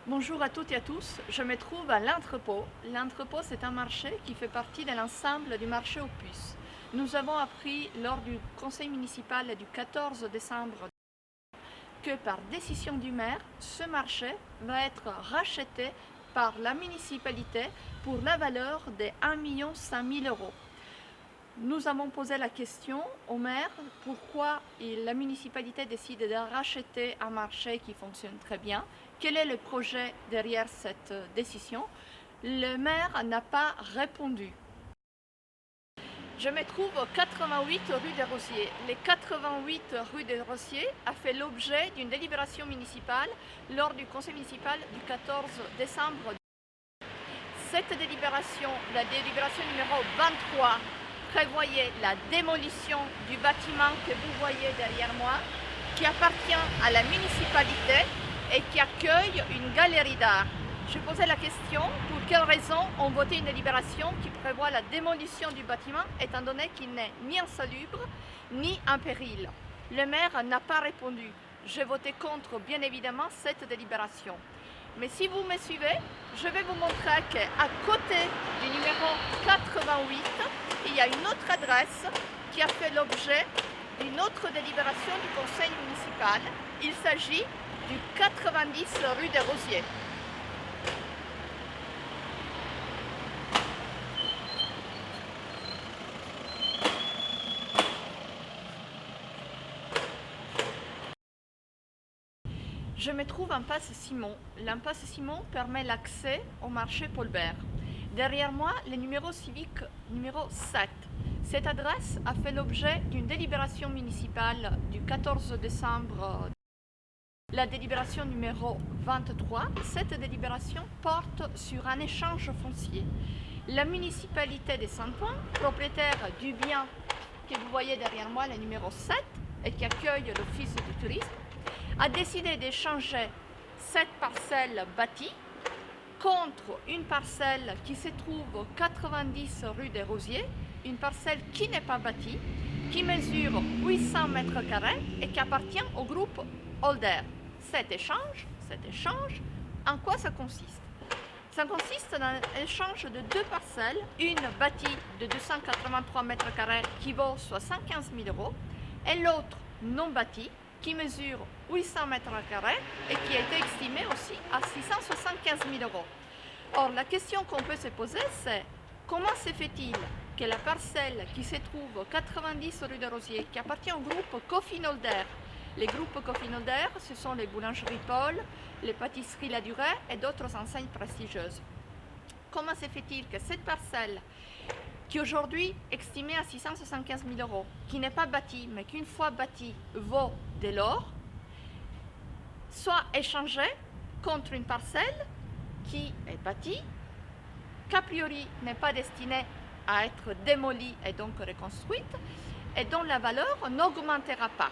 Bonjour à toutes et à tous, je me trouve à l'entrepôt. L'entrepôt, c'est un marché qui fait partie de l'ensemble du marché aux puces. Nous avons appris lors du conseil municipal du 14 décembre que par décision du maire, ce marché va être racheté par la municipalité pour la valeur de 1,5 million d'euros. Nous avons posé la question au maire pourquoi la municipalité décide de racheter un marché qui fonctionne très bien. Quel est le projet derrière cette décision? Le maire n'a pas répondu. Je me trouve au 88 rue des Rosiers. Les 88 rue des Rosiers a fait l'objet d'une délibération municipale lors du conseil municipal du 14 décembre. Cette délibération, la délibération numéro 23, prévoyait la démolition du bâtiment que vous voyez derrière moi, qui appartient à la municipalité et qui accueille une galerie d'art. Je posais la question pour quelles raisons on votait une délibération qui prévoit la démolition du bâtiment, étant donné qu'il n'est ni insalubre ni en péril. Le maire n'a pas répondu. J'ai voté contre, bien évidemment, cette délibération. Mais si vous me suivez, je vais vous montrer qu'à côté du numéro 88, il y a une autre adresse qui a fait l'objet d'une autre délibération du conseil municipal. Il s'agit du 90 rue des Rosiers. Je me trouve en Passe Simon. L'impasse Simon permet l'accès au marché Paulbert. Derrière moi, le numéro civique numéro 7. Cette adresse a fait l'objet d'une délibération municipale du 14 décembre. La délibération numéro 23, cette délibération porte sur un échange foncier. La municipalité de Saint-Ouen, propriétaire du bien que vous voyez derrière moi, le numéro 7, et qui accueille l'Office du tourisme, a décidé d'échanger cette parcelle bâtie contre une parcelle qui se trouve au 90 rue des Rosiers, une parcelle qui n'est pas bâtie, qui mesure 800 mètres carrés et qui appartient au groupe Holder. Cet échange, en quoi ça consiste? Ça consiste dans l'échange de deux parcelles, une bâtie de 283 mètres carrés qui vaut 75 000 euros et l'autre non bâtie qui mesure 800 mètres carrés et qui a été estimée aussi à 675 000 euros. Or, la question qu'on peut se poser, c'est comment se fait-il que la parcelle qui se trouve au 90 rue des Rosiers, qui appartient au groupe Cofinolder, les groupes Cofinolder, ce sont les boulangeries Paul, les pâtisseries La Durée et d'autres enseignes prestigieuses. Comment se fait-il que cette parcelle, qui aujourd'hui est estimée à 675 000 euros, qui n'est pas bâtie, mais qu'une fois bâtie vaut de l'or, soit échangée contre une parcelle qui est bâtie, qu'a priori n'est pas destinée à être démolie et donc reconstruite, et dont la valeur n'augmentera pas.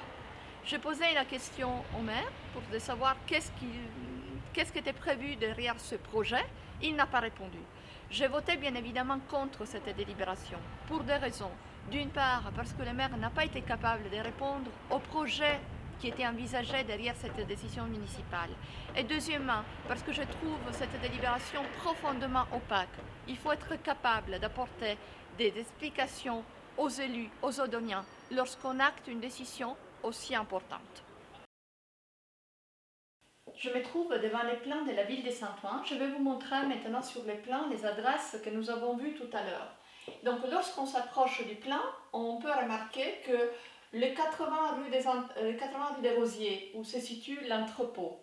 J'ai posé la question au maire pour savoir qu'est-ce qui était prévu derrière ce projet. Il n'a pas répondu. J'ai voté bien évidemment contre cette délibération pour deux raisons. D'une part, parce que le maire n'a pas été capable de répondre au projet qui était envisagé derrière cette décision municipale. Et deuxièmement, parce que je trouve cette délibération profondément opaque. Il faut être capable d'apporter des explications aux élus, aux Odoniens, lorsqu'on acte une décision aussi importante. Je me trouve devant les plans de la ville de Saint-Ouen. Je vais vous montrer maintenant sur les plans les adresses que nous avons vues tout à l'heure. Donc lorsqu'on s'approche du plan, on peut remarquer que les 80 rue des Rosiers, où se situe l'entrepôt,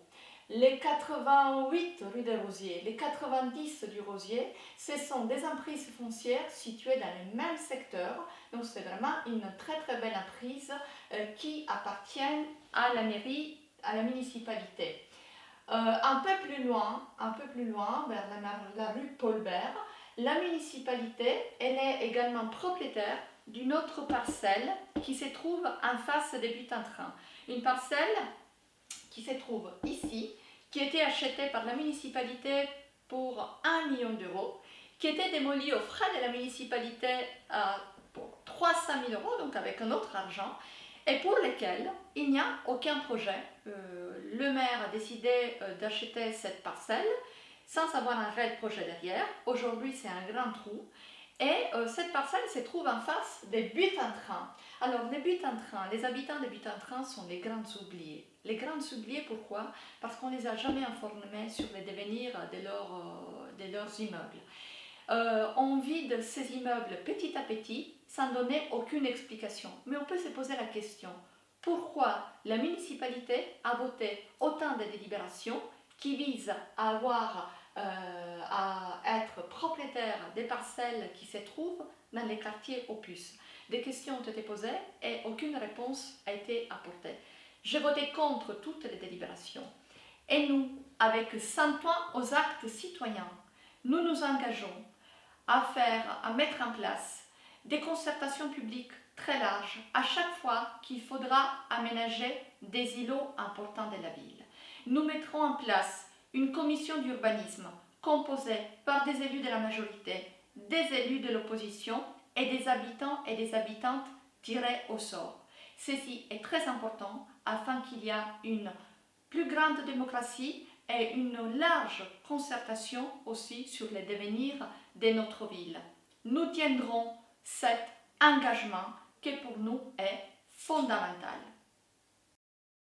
les 88 rue des Rosiers, les 90 du Rosier, ce sont des emprises foncières situées dans le même secteur. Donc c'est vraiment une très très belle emprise qui appartient à la mairie, à la municipalité. Un peu plus loin, vers la rue Paulbert, la municipalité elle est également propriétaire d'une autre parcelle qui se trouve en face des Buts-en-Train. Une parcelle qui se trouve ici, qui a été achetée par la municipalité pour 1 million d'euros, qui était démolie aux frais de la municipalité pour 300 000 euros, donc avec un autre argent, et pour lesquels il n'y a aucun projet. le maire a décidé d'acheter cette parcelle sans avoir un réel projet derrière. Aujourd'hui, c'est un grand trou. Et cette parcelle se trouve en face des buts en train. Alors, les buts en train, les habitants des buts en train sont les grands oubliés. Les grands oubliés, pourquoi? Parce qu'on ne les a jamais informés sur le devenir de leurs immeubles. On vide ces immeubles petit à petit sans donner aucune explication. Mais on peut se poser la question, pourquoi la municipalité a voté autant de délibérations qui visent à être propriétaire des parcelles qui se trouvent dans les quartiers opus? Des questions ont été posées et aucune réponse a été apportée. J'ai voté contre toutes les délibérations. Et nous, avec 100 ans aux actes citoyens, nous nous engageons à mettre en place des concertations publiques très larges à chaque fois qu'il faudra aménager des îlots importants de la ville. Nous mettrons en place une commission d'urbanisme composée par des élus de la majorité, des élus de l'opposition et des habitants et des habitantes tirés au sort. Ceci est très important afin qu'il y ait une plus grande démocratie et une large concertation aussi sur le devenir de notre ville. Nous tiendrons cet engagement qui pour nous est fondamental.